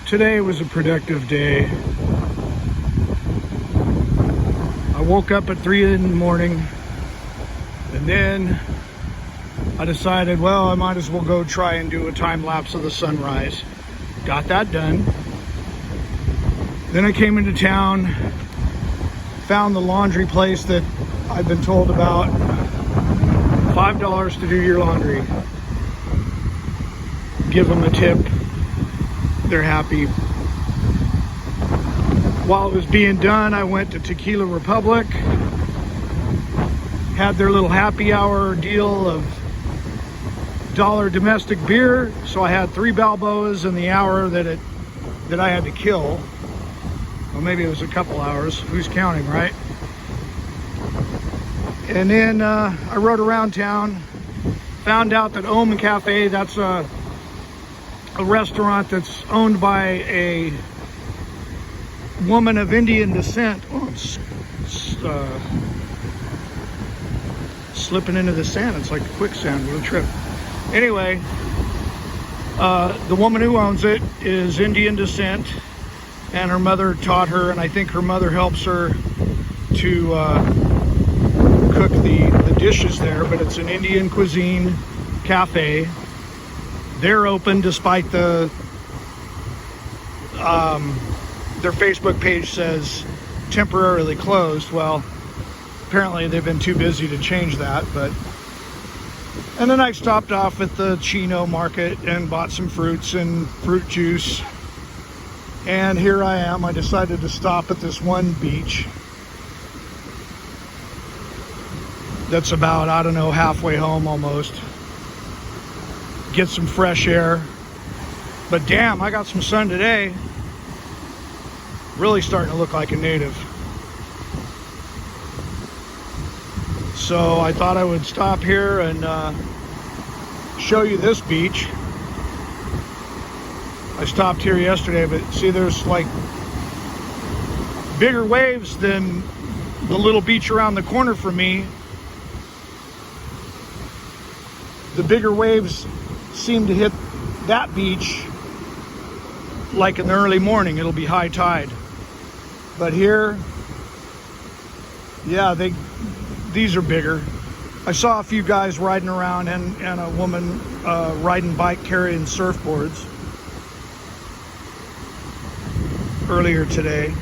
Today was a productive day. I woke up at 3 in the morning, and then I decided, well, I might as well go try and do a time lapse of the sunrise. Got that done. Then I came into town, found the laundry place that I've been told about. $5 to do your laundry. Give them a tip. They're happy. While it was being done, I went to Tequila Republic, had their little happy hour deal of $1 domestic beer. So I had 3 Balboas in the hour that I had to kill. Well, maybe it was a couple hours. Who's counting, right? And then I rode around town, found out that Omen Cafe, that's a restaurant that's owned by a woman of Indian descent. Oh, it's slipping into the sand. It's like quicksand. What a trip. Anyway, the woman who owns it is Indian descent, and her mother taught her, and I think her mother helps her to cook the dishes there. But it's an Indian cuisine cafe. They're open despite their Facebook page says temporarily closed. Well, apparently they've been too busy to change that. And then I stopped off at the Chino market and bought some fruits and fruit juice. And here I am. I decided to stop at this one beach that's about, I don't know, halfway home almost. Get some fresh air. But damn, I got some sun today. Really starting to look like a native. So I thought I would stop here and show you this beach. I stopped here yesterday, but see, there's like bigger waves than the little beach around the corner from me. The bigger waves seem to hit that beach like in the early morning. It'll be high tide. But here, yeah, these are bigger. I saw a few guys riding around and a woman riding bike carrying surfboards earlier today.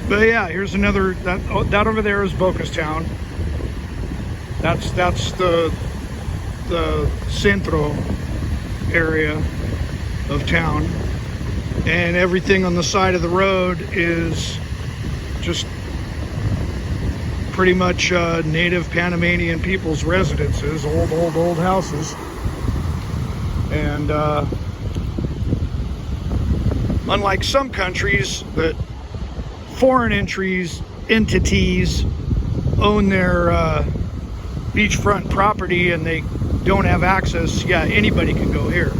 But yeah, here's another, that over there is Bocas town. That's the centro area of town, and everything on the side of the road is just pretty much native Panamanian people's residences, old houses. And unlike some countries that foreign entities own their beachfront property and they don't have access, yeah, anybody can go here,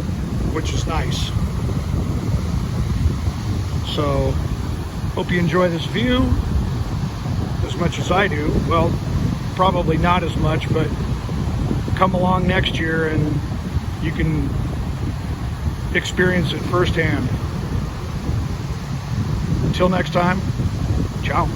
which is nice. So hope you enjoy this view as much as I do. Well, probably not as much, but come along next year and you can experience it firsthand. Until next time, ciao.